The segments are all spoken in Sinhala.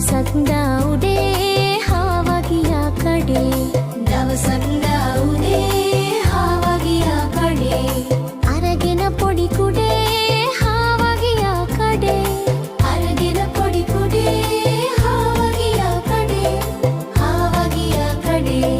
දවසක් දා උදේ හාවා ගියා කඩේ. දවසක් දා උදේ හාවා ගියා කඩේ. අරගෙන පොඩි කුඩේ හාවා ගියා කඩේ. අරගෙන පොඩි කුඩේ හාවා ගියා කඩේ. හාවා ගියා කඩේ.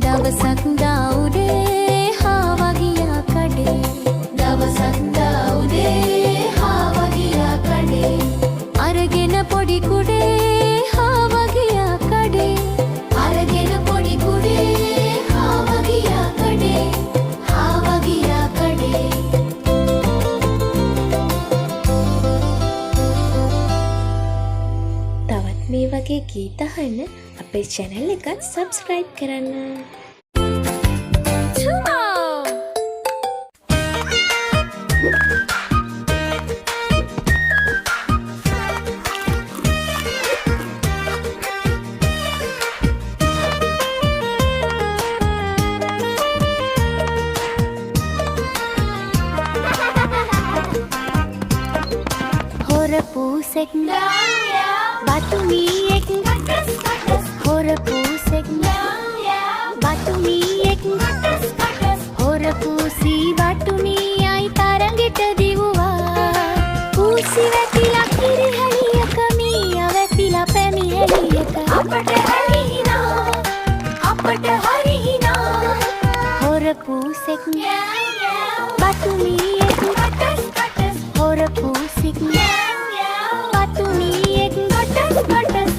දවසක් දා උදේ හාවා ගියා කඩේ. දවසක් දා උදේ හාවා ගියා කඩේ. අරගෙන පොඩි කුඩේ හාවා ගියා කඩේ. අරගෙන පොඩි කුඩේ හාවා ගියා කඩේ. හාවා ගියා කඩේ. තවත් මේ වගේ ගීත අහන්න අපේ channel එක subscribe කරන්න. හොර පූසෙක් බතු මීයෙක් හොර පූසෙක් බතු මීයෙක් හොර පූසී බතු මීයයි තරඟෙට දිවුවා. පූසි වැටිලා කිරිහැලියක මීයා වැටිලා පැමිහැලියක. අපට හරිනා අපට හරිනා. හොර පූසෙක් බතු මීයෙක් හොර පූසෙක් බතු මීයෙක් කොටස් කොටස්.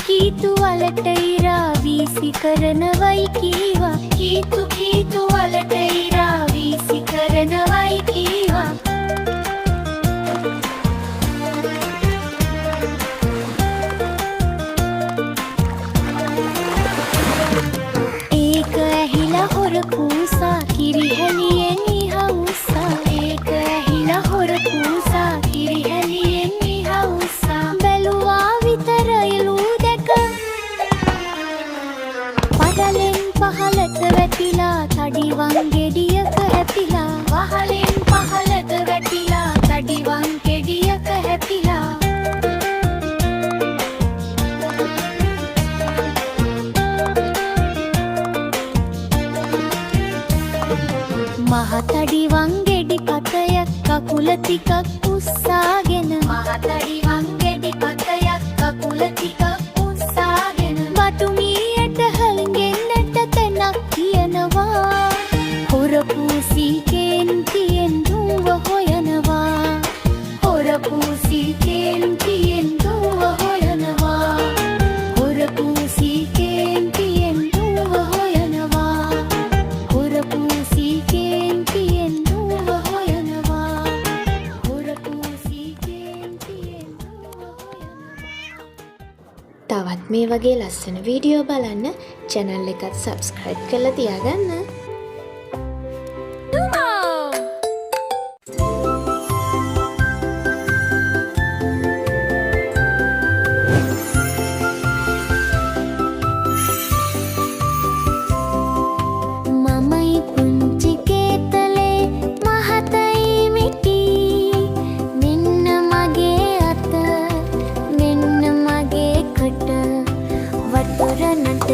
කීතු වලට ඉරා වීසි කරනවයි කීවා. කීතු වලට ඉරා වීසි කරනවයි කීවා. ඒක ඇහිලා හොර පූසා කිරිහැලියෙන් ඉහවුසා. ඒක ඇහිලා හොර පූසා කිරිහැලියෙන් ඉහවුසා. බැලුවා විතර පහලෙන් පහලට වැටිලා තඩිවන් ගෙඩියක හැපිලා. පහලෙන් පහලට වැටිලා තඩිවන් ගෙඩියක හැපිලා. මහ තඩිවන් ගෙඩි පතයක් කකුල ටිකක් උස්සාගෙන. මහ තඩිවන් ගෙඩි පතයක් කකුල ටිකක් උස්සාගෙන. බතු මීයට හලගෙන්නට තැනක් තියනවා. හොර පූසී කේන්තියෙන් දුව හොයනවා. හොර පූසී කේන්තියෙන් දුව හොයනවා. හොර පූසී කේන්තියෙන් දුව හොයනවා. හොර පූසී කේන්තියෙන් දුව හොයනවා. හොර පූසී කේන්තියෙන් දුව හොයනවා. තවත් මේ වගේ ලස්සන වීඩියෝ බලන්න channel එකත් subscribe කරලා තියාගන්න. මමයි පුංචි කේතලේ මහතයි මිටි. මෙන්න මගේ අත මෙන්න මගේ කට. වතුර නට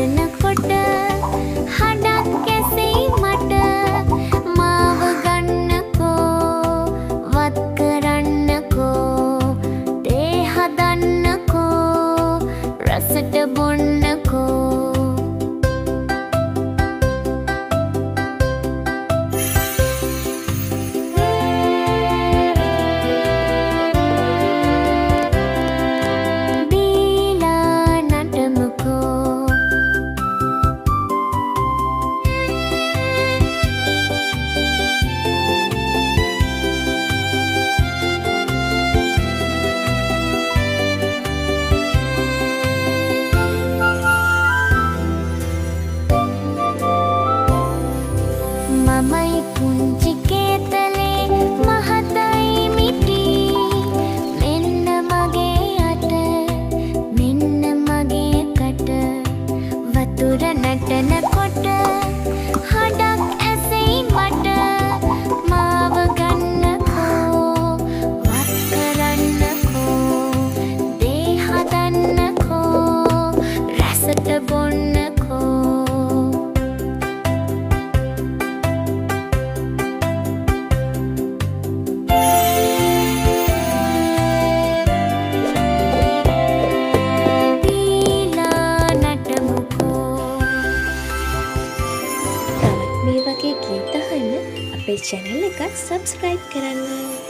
එකත් සබස්ක්‍රයිබ් කරන්න.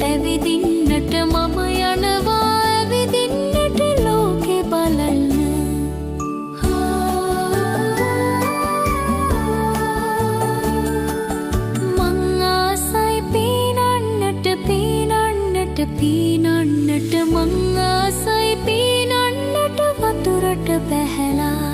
ඇවිදින්නට මම යනවා ඇවිදින්නට ලෝකෙ බලන්න මං ආසයි පීනන්නට පීනන්නට පීනන්නට මං ආසයි පීනන්නට වතුරට බැහැලා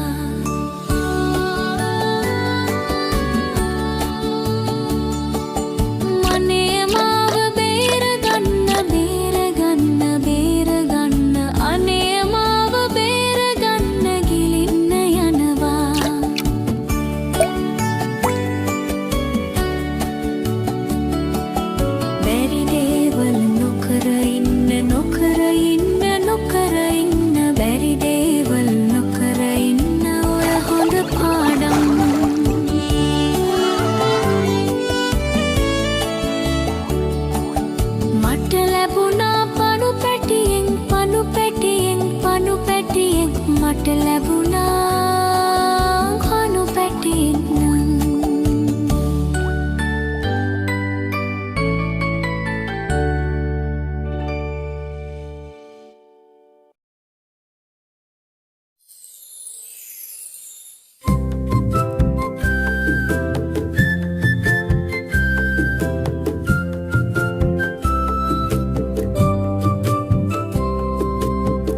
මට ලැබුණා කණු පැටියෙක් නම්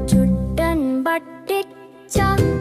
චුට්ටන් බට්ටෙච්චා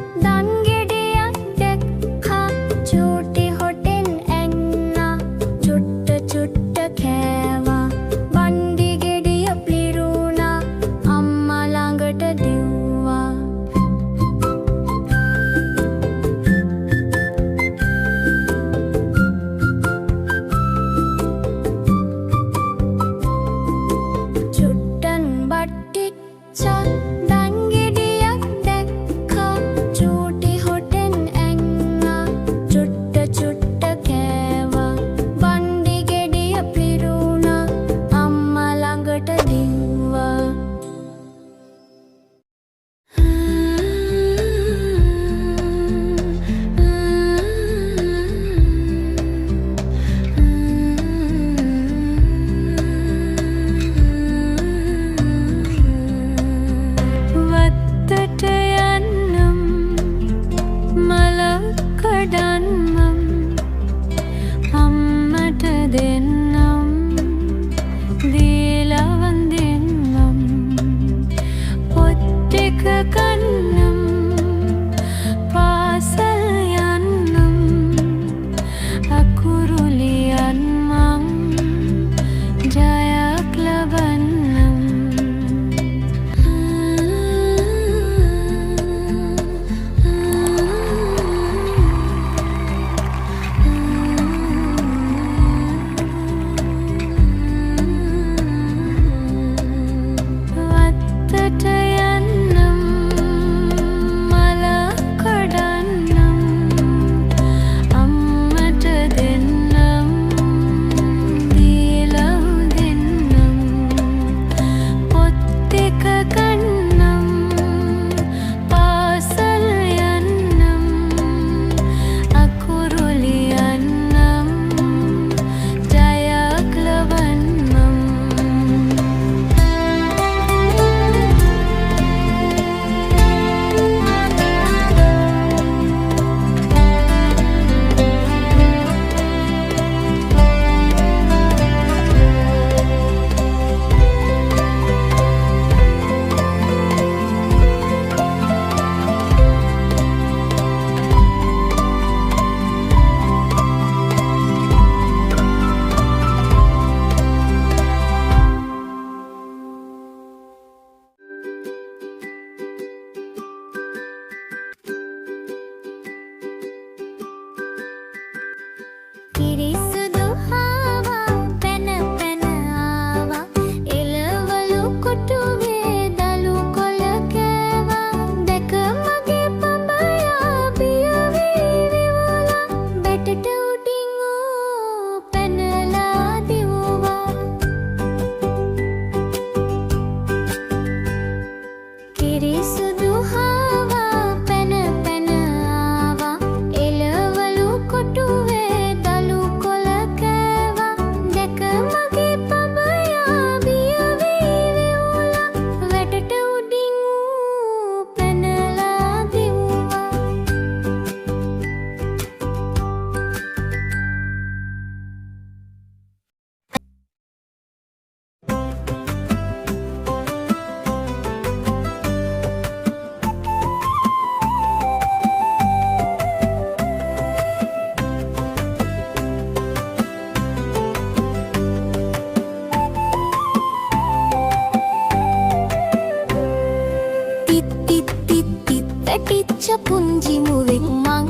පැටිච්ච පුංචි මුවෙක් මං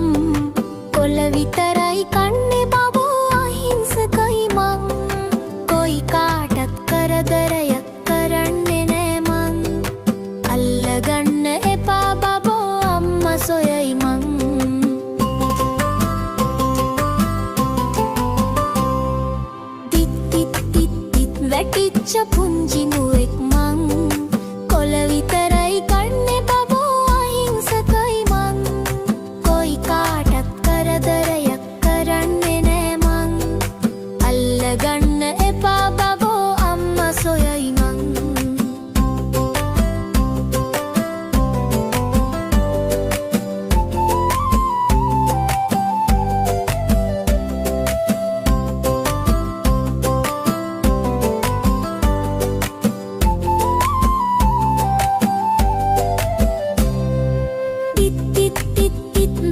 කොළ විතරයි කන්නේ බබෝ අහිංසකයි මං කොයි කාටත් කරදරයක් කරන්නේ නෑ මං අල්ලගන්න එපා බබෝ අම්මා සොයයි මං තිත් තිත් තිත් තිත් වැටිච්ච පුංචි මුවෙක් මං කොළ විතරයි කන්නේ බබෝ අහිංසකයි මං කොයි කාටත් කරදරයක් කරන්නේ නෑ මං අල්ලගන්න එපා බබෝ අම්මා සොයයි මං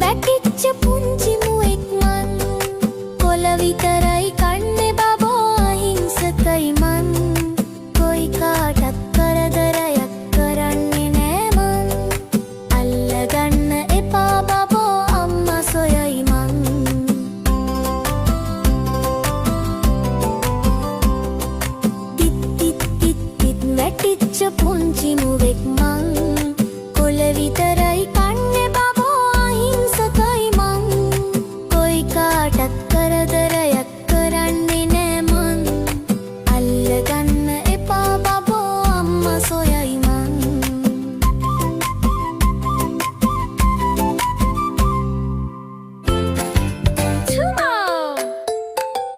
වැටිච්ච පුංචි මුවෙක් මං කොළ විතරයි කන්නේ බබෝ අහිංසකයි මං කොයි කාටත් කරදරයක් කරන්නේ නෑ මං අල්ලගන්න එපා බබෝ අම්මා සොයයි මං තිත් තිත් තිත් තිත් වැටිච්ච පුංචි මුවෙක්